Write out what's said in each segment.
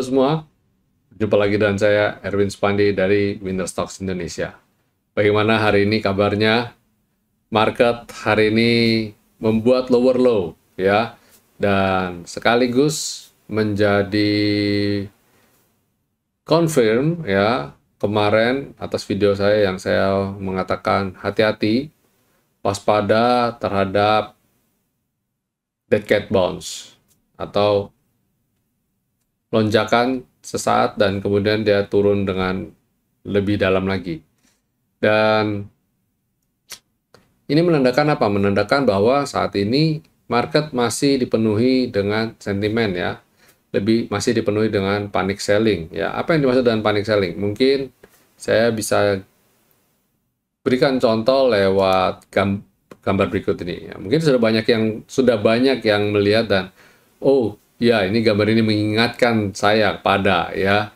semua, jumpa lagi dengan saya Erwin Spandi dari Winner Stocks Indonesia. Bagaimana hari ini kabarnya? Market hari ini membuat lower low ya, dan sekaligus menjadi confirm ya kemarin atas video saya yang saya mengatakan hati-hati, waspada terhadap dead cat bounce atau lonjakan sesaat dan kemudian dia turun dengan lebih dalam lagi. Dan ini menandakan apa? Menandakan bahwa saat ini market masih dipenuhi dengan sentimen ya. Masih dipenuhi dengan panic selling ya. Apa yang dimaksud dengan panic selling? Mungkin saya bisa berikan contoh lewat gambar berikut ini ya. Mungkin sudah banyak yang melihat dan oh ya, ini gambar ini mengingatkan saya pada ya.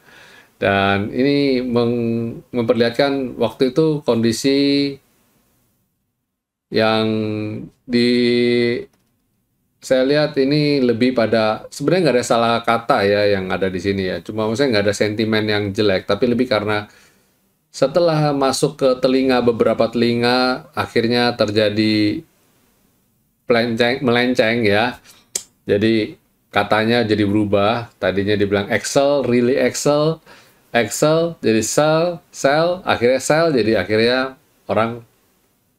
Dan ini memperlihatkan waktu itu kondisi yang saya lihat ini lebih pada sebenarnya nggak ada salah kata ya yang ada di sini ya. Cuma maksudnya nggak ada sentimen yang jelek, tapi lebih karena setelah masuk ke beberapa telinga, akhirnya terjadi melenceng ya. Jadi katanya jadi berubah. Tadinya dibilang Excel, really Excel, Excel jadi sell, akhirnya sell, jadi akhirnya orang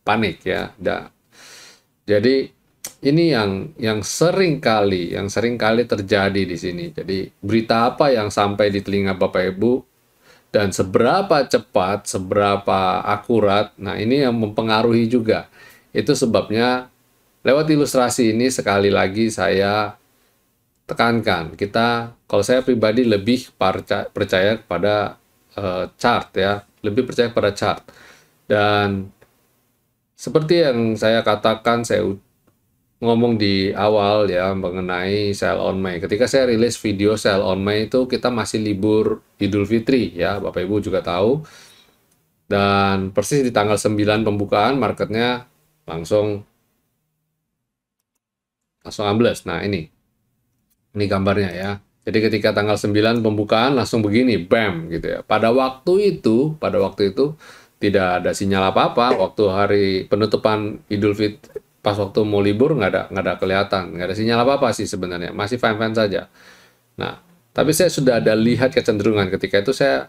panik ya. Jadi ini yang sering kali terjadi di sini. Jadi berita apa yang sampai di telinga Bapak Ibu dan seberapa cepat, seberapa akurat, nah ini yang mempengaruhi juga. Itu sebabnya lewat ilustrasi ini sekali lagi saya tekankan, kalau saya pribadi lebih percaya kepada chart ya, lebih percaya pada chart. Dan seperti yang saya katakan, saya ngomong di awal ya mengenai sell on May. Ketika saya rilis video sell on May itu kita masih libur Idul Fitri ya, Bapak Ibu juga tahu. Dan persis di tanggal 9 pembukaan marketnya langsung ambles. Nah, ini gambarnya ya. Jadi ketika tanggal 9 pembukaan langsung begini, bam gitu ya. Pada waktu itu tidak ada sinyal apa-apa. Waktu hari penutupan Idul Fitri, pas waktu mau libur nggak ada kelihatan, nggak ada sinyal apa-apa sih sebenarnya. Masih fine-fine saja. Nah, tapi saya sudah ada lihat kecenderungan ketika itu saya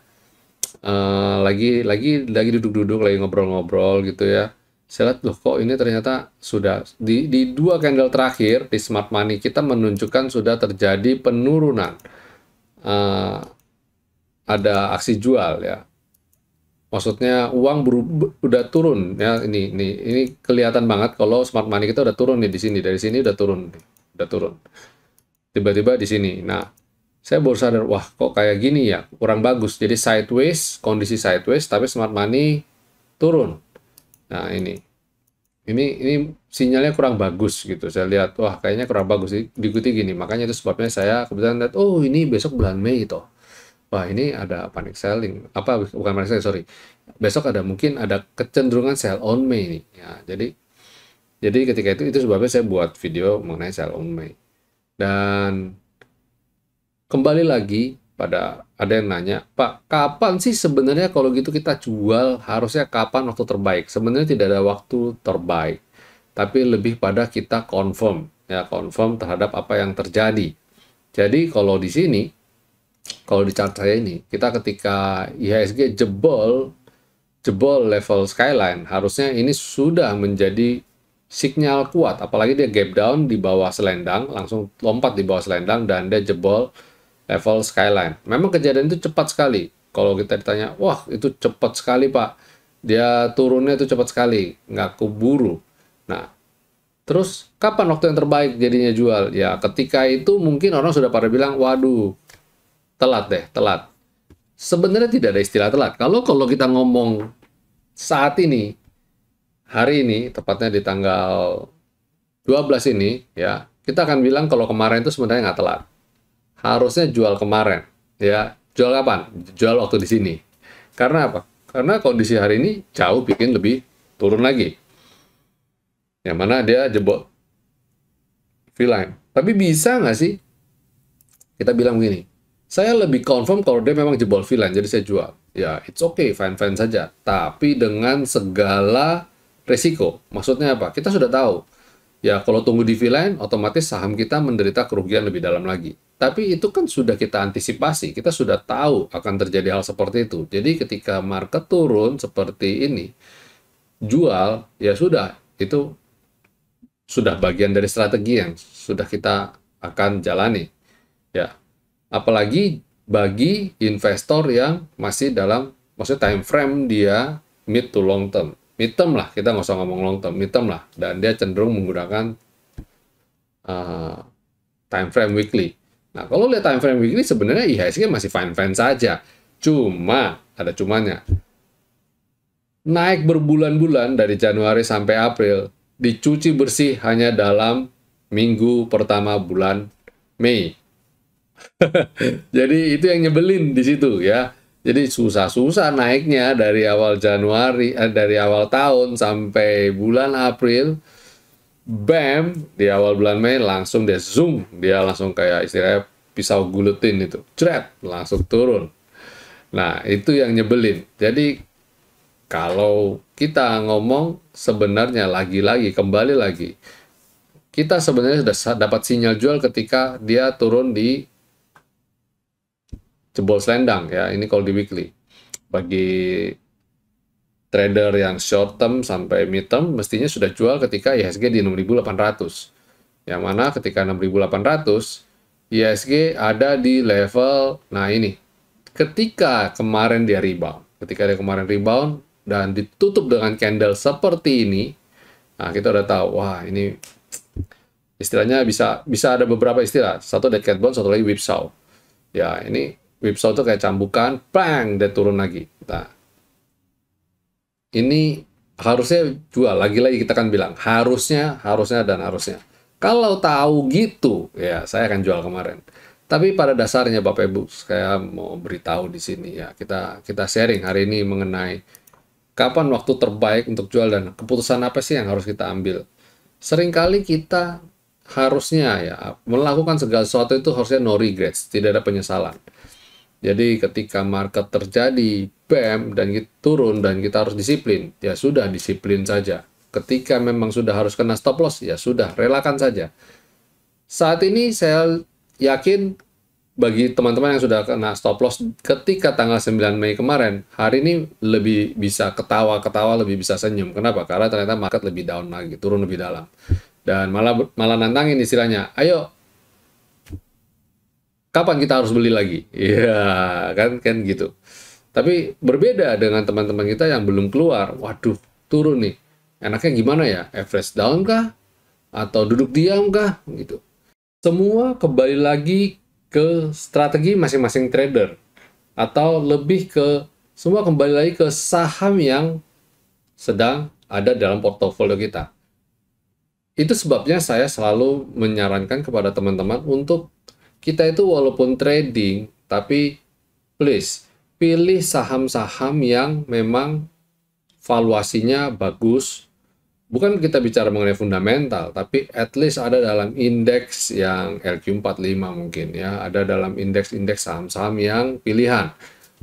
lagi duduk-duduk, lagi ngobrol-ngobrol gitu ya. Saya lihat, loh kok ini ternyata sudah di dua candle terakhir di smart money kita menunjukkan sudah terjadi penurunan, ada aksi jual ya, maksudnya uang udah turun ya. Ini kelihatan banget kalau smart money kita udah turun nih di sini, dari sini udah turun tiba-tiba di sini. Nah, saya baru sadar, wah kok kayak gini ya, kurang bagus. Jadi sideways, kondisi sideways tapi smart money turun. Nah, ini sinyalnya kurang bagus gitu. Saya lihat, wah kayaknya kurang bagus sih diikuti gini. Makanya itu sebabnya saya kebetulan lihat, oh ini besok bulan Mei itu. Wah, ini ada panic selling. Bukan panic selling, sorry. Besok mungkin ada kecenderungan sell on Mei nih. Ya, jadi ketika itu sebabnya saya buat video mengenai sell on Mei. Dan kembali lagi ada yang nanya, Pak, kapan sih sebenarnya kalau gitu kita jual? Harusnya kapan waktu terbaik? Sebenarnya tidak ada waktu terbaik, tapi lebih pada kita confirm terhadap apa yang terjadi. Jadi kalau di sini, kalau di chart saya ini, kita ketika IHSG jebol level skyline, harusnya ini sudah menjadi sinyal kuat, apalagi dia gap down di bawah selendang, langsung lompat di bawah selendang dan dia jebol level skyline. Memang kejadian itu cepat sekali. Kalau kita ditanya, wah itu cepat sekali Pak, dia turunnya itu cepat sekali, nggak keburu. Nah, terus kapan waktu yang terbaik jadinya jual? Ya ketika itu mungkin orang sudah pada bilang, waduh, telat. Sebenarnya tidak ada istilah telat. Kalau kita ngomong saat ini, hari ini, tepatnya di tanggal 12 ini, ya kita akan bilang kalau kemarin itu sebenarnya nggak telat. Harusnya jual kemarin, ya. Jual kapan? Jual waktu di sini. Karena apa? Karena kondisi hari ini jauh bikin lebih turun lagi. Yang mana dia jebol V-line. Tapi bisa nggak sih kita bilang begini, Saya lebih confirm kalau dia memang jebol V-line, jadi saya jual. Ya, it's okay, fine-fine saja. Tapi dengan segala resiko. Maksudnya apa? Kita sudah tahu. Ya, kalau tunggu di V-line, otomatis saham kita menderita kerugian lebih dalam lagi. Tapi itu kan sudah kita antisipasi. Kita sudah tahu akan terjadi hal seperti itu. Jadi ketika market turun seperti ini, jual, ya sudah. Itu sudah bagian dari strategi yang sudah kita akan jalani. Ya, apalagi bagi investor yang masih dalam, maksudnya time frame dia mid to long term. Mid term lah, kita nggak usah ngomong long term, mid term lah. Dan dia cenderung menggunakan uh, time frame weekly. Nah, kalau lihat time frame weekly sebenarnya IHSG masih fine-fine saja. Cuma, ada cumanya. Naik berbulan-bulan dari Januari sampai April, dicuci bersih hanya dalam minggu pertama bulan Mei. Jadi itu yang nyebelin di situ ya. Jadi susah-susah naiknya dari awal Januari, dari awal tahun sampai bulan April. Bam, di awal bulan Mei langsung dia zoom, dia langsung kayak istilahnya pisau gulutin itu, jret, langsung turun. Nah, itu yang nyebelin. Jadi kalau kita ngomong sebenarnya lagi-lagi, kembali lagi, kita sebenarnya sudah dapat sinyal jual ketika dia turun di jebol selendang ya. Ini kalau di weekly. Bagi trader yang short term sampai mid term mestinya sudah jual ketika IHSG di 6.800. Yang mana ketika 6.800 IHSG ada di level, nah ini. Ketika kemarin dia rebound, dan ditutup dengan candle seperti ini, nah kita udah tahu, wah ini istilahnya bisa ada beberapa istilah. Satu dead cat bounce, satu lagi whipsaw. Ya, ini whipsaw itu kayak cambukan, bang, dia turun lagi. Nah, ini harusnya jual. Lagi-lagi kita kan bilang, harusnya, dan harusnya. Kalau tahu gitu, ya saya akan jual kemarin. Tapi pada dasarnya Bapak Ibu, saya mau beritahu di sini ya, kita sharing hari ini mengenai kapan waktu terbaik untuk jual dan keputusan apa sih yang harus kita ambil. Seringkali kita harusnya ya melakukan segala sesuatu itu harusnya no regrets, tidak ada penyesalan. Jadi ketika market terjadi bam dan kita turun dan kita harus disiplin, ya sudah disiplin saja. Ketika memang sudah harus kena stop loss, ya sudah relakan saja. Saat ini saya yakin bagi teman-teman yang sudah kena stop loss ketika tanggal 9 Mei kemarin, hari ini lebih bisa ketawa-ketawa, lebih bisa senyum. Kenapa? Karena ternyata market lebih down lagi, turun lebih dalam. Dan malah nantangin istilahnya, ayo, kapan kita harus beli lagi? Iya, kan gitu. Tapi berbeda dengan teman-teman kita yang belum keluar, waduh, turun nih. Enaknya gimana ya? Average down kah? Atau duduk diam kah? Gitu. Semua kembali lagi ke strategi masing-masing trader. Atau lebih ke, semua kembali lagi ke saham yang sedang ada dalam portofolio kita. Itu sebabnya saya selalu menyarankan kepada teman-teman untuk kita itu walaupun trading, tapi please, pilih saham-saham yang memang valuasinya bagus. Bukan kita bicara mengenai fundamental, tapi at least ada dalam indeks yang LQ45 mungkin ya, ada dalam indeks-indeks saham-saham yang pilihan.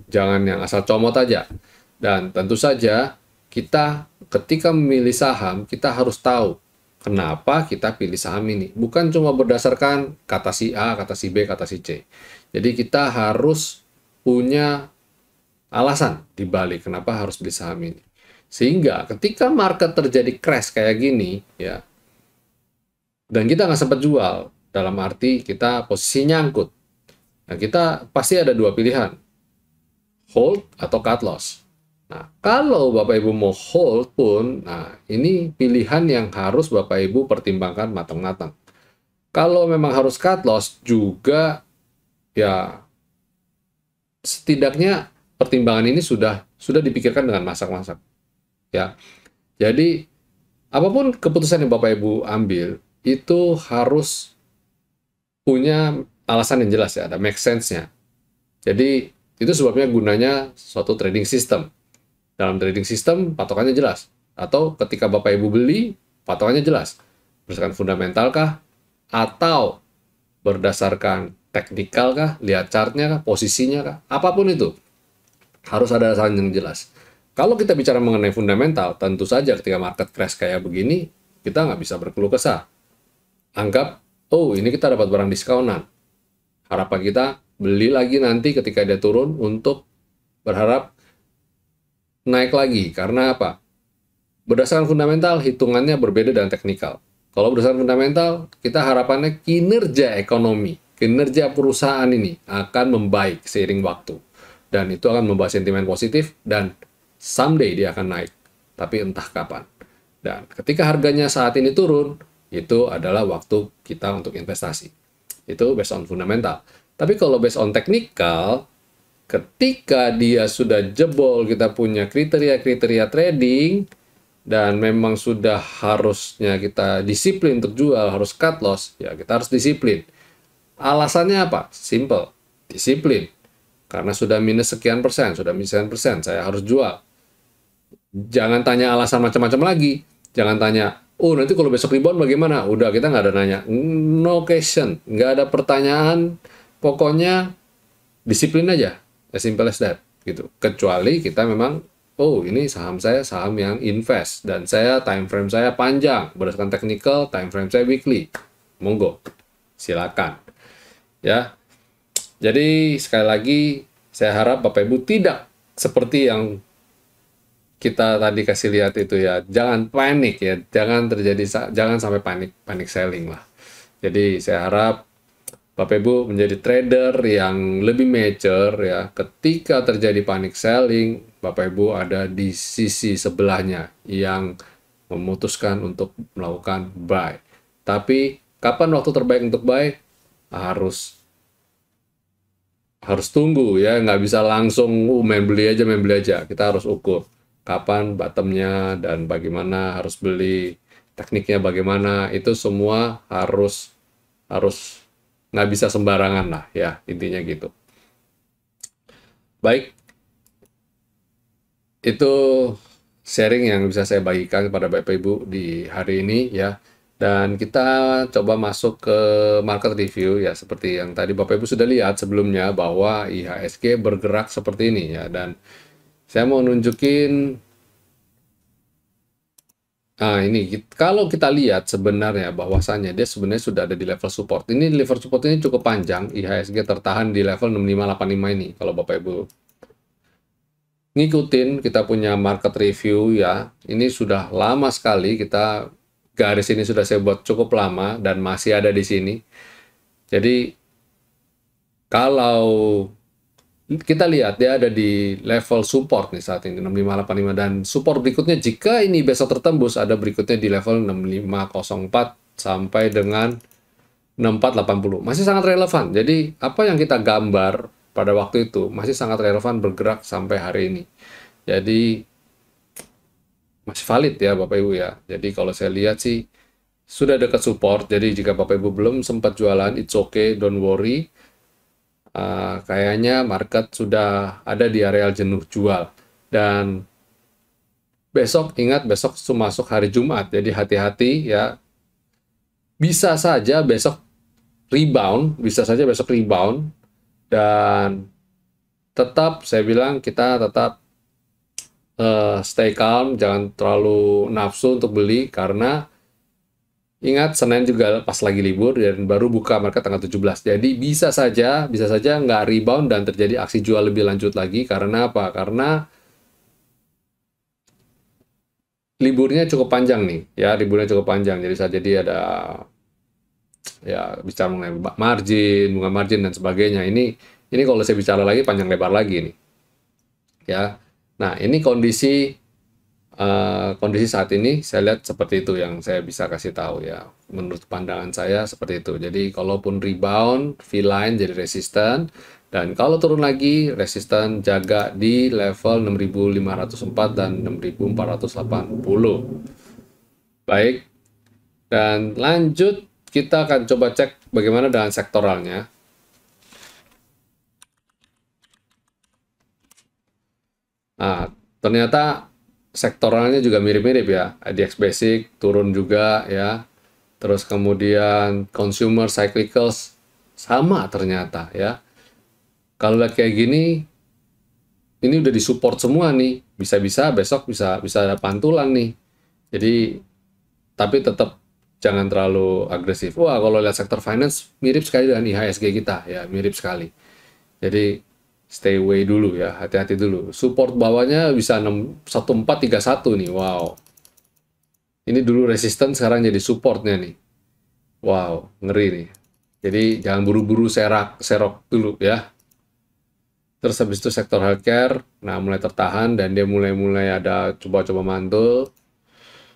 Jangan yang asal comot aja. Dan tentu saja kita ketika memilih saham, kita harus tahu kenapa kita pilih saham ini. Bukan cuma berdasarkan kata si A, kata si B, kata si C. Jadi kita harus punya alasan dibalik kenapa harus beli saham ini. Sehingga ketika market terjadi crash kayak gini, ya, dan kita nggak sempat jual, dalam arti kita posisi nyangkut. Nah, kita pasti ada dua pilihan, hold atau cut loss. Nah, kalau Bapak Ibu mau hold pun, nah ini pilihan yang harus Bapak Ibu pertimbangkan matang-matang. Kalau memang harus cut loss juga, ya setidaknya pertimbangan ini sudah dipikirkan dengan masak-masak. Ya, jadi apapun keputusan yang Bapak Ibu ambil itu harus punya alasan yang jelas ya, ada make sense-nya. Jadi itu sebabnya gunanya suatu trading system. Dalam trading system patokannya jelas. Atau ketika Bapak Ibu beli, patokannya jelas. Berdasarkan fundamental kah? Atau berdasarkan teknikal kah, lihat chartnya kah, posisinya kah, apapun itu harus ada alasan yang jelas. Kalau kita bicara mengenai fundamental, tentu saja ketika market crash kayak begini, kita nggak bisa berkeluh kesah. Anggap, oh ini kita dapat barang diskonan. Harapan kita beli lagi nanti ketika dia turun untuk berharap naik lagi. Karena apa? Berdasarkan fundamental, hitungannya berbeda dengan teknikal. Kalau berdasarkan fundamental, kita harapannya kinerja ekonomi, kinerja perusahaan ini akan membaik seiring waktu. Dan itu akan membawa sentimen positif dan someday dia akan naik. Tapi entah kapan. Dan ketika harganya saat ini turun, itu adalah waktu kita untuk investasi. Itu based on fundamental. Tapi kalau based on teknikal, ketika dia sudah jebol, kita punya kriteria-kriteria trading, dan memang sudah harusnya kita disiplin untuk jual, harus cut loss, ya kita harus disiplin. Alasannya apa? Simple, disiplin. Karena sudah minus sekian persen, sudah minus sekian persen, saya harus jual. Jangan tanya alasan macam-macam lagi. Jangan tanya, oh nanti kalau besok rebound bagaimana? Udah, kita nggak ada nanya. No question, nggak ada pertanyaan. Pokoknya disiplin aja, as simple as that. Gitu. Kecuali kita memang, oh ini saham saya saham yang invest, dan saya time frame saya panjang. Berdasarkan technical, time frame saya weekly. Monggo, silakan. Ya, jadi sekali lagi saya harap Bapak Ibu tidak seperti yang kita tadi kasih lihat itu ya. Jangan panik ya, jangan sampai panik selling lah. Jadi saya harap Bapak Ibu menjadi trader yang lebih mature ya. Ketika terjadi panic selling, Bapak Ibu ada di sisi sebelahnya yang memutuskan untuk melakukan buy. Tapi kapan waktu terbaik untuk buy? Harus tunggu ya, nggak bisa langsung main beli aja. Kita harus ukur kapan bottomnya dan bagaimana harus beli, tekniknya bagaimana, itu semua harus nggak bisa sembarangan lah ya, intinya gitu. Baik, itu sharing yang bisa saya bagikan kepada Bapak Ibu di hari ini ya. Dan kita coba masuk ke market review ya, seperti yang tadi Bapak Ibu sudah lihat sebelumnya bahwa IHSG bergerak seperti ini ya. Dan saya mau nunjukin, nah ini kalau kita lihat sebenarnya bahwasannya dia sebenarnya sudah ada di level support. Ini level support ini cukup panjang, IHSG tertahan di level 6585 ini. Kalau Bapak Ibu ngikutin kita punya market review ya, ini sudah lama sekali, kita garis ini sudah saya buat cukup lama dan masih ada di sini. Jadi kalau kita lihat dia ada di level support nih saat ini 6585, dan support berikutnya jika ini besok tertembus ada berikutnya di level 6504 sampai dengan 6480. Masih sangat relevan. Jadi apa yang kita gambar pada waktu itu masih sangat relevan, bergerak sampai hari ini. Jadi masih valid ya Bapak Ibu ya. Jadi kalau saya lihat sih sudah dekat support. Jadi jika Bapak Ibu belum sempat jualan, it's okay, don't worry. Kayaknya market sudah ada di area jenuh jual. Dan besok, ingat besok masuk hari Jumat, jadi hati-hati ya. Bisa saja besok rebound, dan tetap saya bilang kita tetap stay calm, jangan terlalu nafsu untuk beli, karena ingat Senin juga pas lagi libur dan baru buka market tanggal 17. Jadi bisa saja nggak rebound dan terjadi aksi jual lebih lanjut lagi. Karena apa? Karena liburnya cukup panjang nih ya, jadi saja dia ada ya bicara mengenai margin, bunga margin dan sebagainya. Ini kalau saya bicara lagi panjang lebar lagi nih ya. Nah, ini kondisi saat ini saya lihat seperti itu yang saya bisa kasih tahu ya. Menurut pandangan saya seperti itu. Jadi kalaupun rebound, V-line jadi resisten, dan kalau turun lagi resisten jaga di level 6504 dan 6480. Baik. Dan lanjut kita akan coba cek bagaimana dengan sektoralnya. Nah, ternyata sektoralnya juga mirip-mirip ya. IDX Basic turun juga ya. Terus kemudian consumer cyclicals sama ternyata ya. Kalau lihat kayak gini, ini udah disupport semua nih. Bisa-bisa besok bisa ada pantulan nih. Jadi tapi tetap jangan terlalu agresif. Wah, kalau lihat sektor finance mirip sekali dengan IHSG kita ya, mirip sekali. Jadi stay away dulu ya, hati-hati dulu. Support bawahnya bisa 1431 nih. Wow. Ini dulu resisten, sekarang jadi supportnya nih. Wow, ngeri nih. Jadi jangan buru-buru serok dulu ya. Terus habis itu sektor healthcare, nah mulai tertahan dan dia mulai ada coba-coba mantul.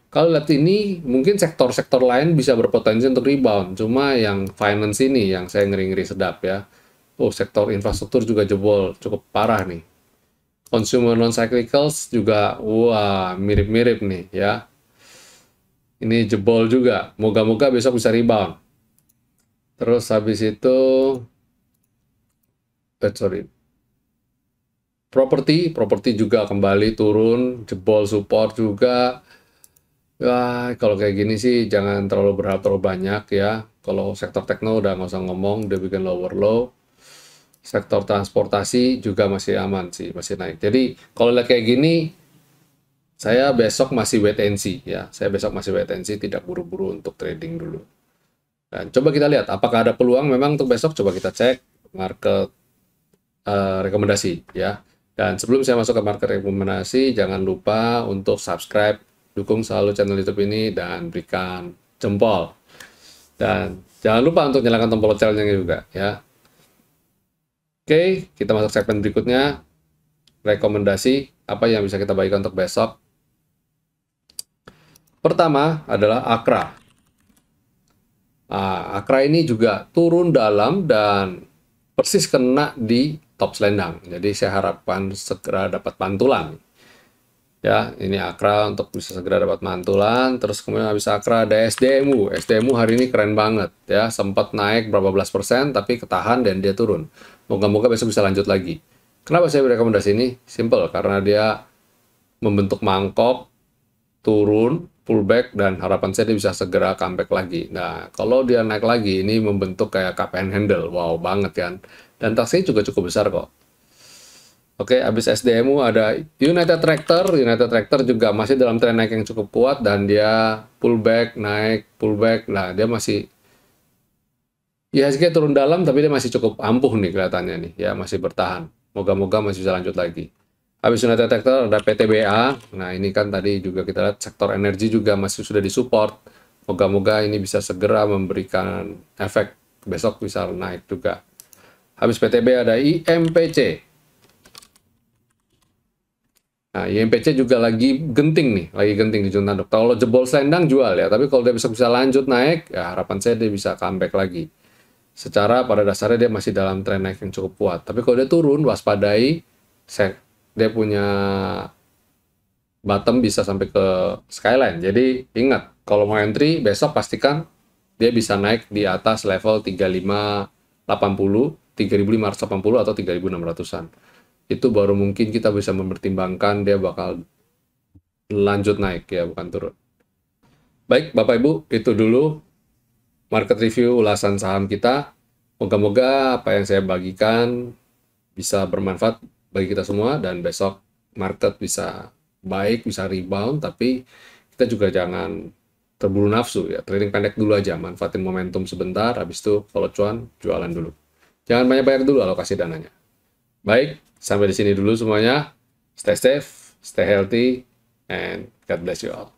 Kalau lihat ini, mungkin sektor-sektor lain bisa berpotensi untuk rebound. Cuma yang finance ini yang saya ngeri-ngeri sedap ya. Oh, sektor infrastruktur juga jebol, cukup parah nih. Consumer non-cyclicals juga, wah, mirip-mirip nih ya. Ini jebol juga, moga-moga besok bisa rebound. Terus habis itu, properti juga kembali turun, jebol support juga. Wah, kalau kayak gini sih jangan terlalu berharap terlalu banyak ya. Kalau sektor tekno udah nggak usah ngomong, udah bikin lower low. Sektor transportasi juga masih aman sih, masih naik. Jadi kalau lihat kayak gini, saya besok masih wait and see ya. Saya besok masih wait and see, tidak buru-buru untuk trading dulu. Dan coba kita lihat apakah ada peluang memang untuk besok. Coba kita cek market rekomendasi ya. Dan sebelum saya masuk ke market rekomendasi, jangan lupa untuk subscribe, dukung selalu channel YouTube ini, dan berikan jempol. Dan jangan lupa untuk nyalakan tombol loncengnya juga ya. Oke, kita masuk segmen berikutnya. Rekomendasi apa yang bisa kita bagikan untuk besok. Pertama adalah Akra. Nah, Akra ini juga turun dalam dan persis kena di top selendang. Jadi saya harapkan segera dapat pantulan. Ya, ini Akra untuk bisa segera dapat pantulan. Terus kemudian habis Akra ada SDMU. SDMU hari ini keren banget ya, sempat naik berapa belas persen tapi ketahan dan dia turun. Moga-moga besok bisa lanjut lagi. Kenapa saya beri rekomendasi ini? Simple, karena dia membentuk mangkok, turun, pullback, dan harapan saya dia bisa segera comeback lagi. Nah, kalau dia naik lagi, ini membentuk kayak cup and handle. Wow, banget kan. Dan taksinya juga cukup besar kok. Oke, habis SDMU ada United Tractor. United Tractor juga masih dalam tren naik yang cukup kuat, dan dia pullback, naik, pullback. Nah, dia masih IHSG turun dalam, tapi dia masih cukup ampuh nih kelihatannya nih. Ya, masih bertahan. Moga-moga masih bisa lanjut lagi. Habis United Tractor ada PTBA. Nah, ini kan tadi juga kita lihat sektor energi juga masih sudah disupport. Moga-moga ini bisa segera memberikan efek. Besok bisa naik juga. Habis PTB ada IMPC. Nah, IMPC juga lagi genting nih. Lagi genting di Junta. Kalau jebol selendang jual ya. Tapi kalau dia besok bisa lanjut naik, ya harapan saya dia bisa comeback lagi. Secara pada dasarnya dia masih dalam tren naik yang cukup kuat. Tapi kalau dia turun, waspadai. Dia punya bottom bisa sampai ke skyline. Jadi ingat, kalau mau entry besok pastikan dia bisa naik di atas level 3580, 3580 atau 3600-an. Itu baru mungkin kita bisa mempertimbangkan dia bakal lanjut naik ya, bukan turun. Baik, Bapak Ibu, itu dulu market review ulasan saham kita. Moga-moga apa yang saya bagikan bisa bermanfaat bagi kita semua, dan besok market bisa baik, bisa rebound, tapi kita juga jangan terburu nafsu ya. Trading pendek dulu aja, manfaatin momentum sebentar, habis itu follow cuan, jualan dulu. Jangan banyak-banyak dulu alokasi dananya. Baik, sampai di sini dulu semuanya. Stay safe, stay healthy, and God bless you all.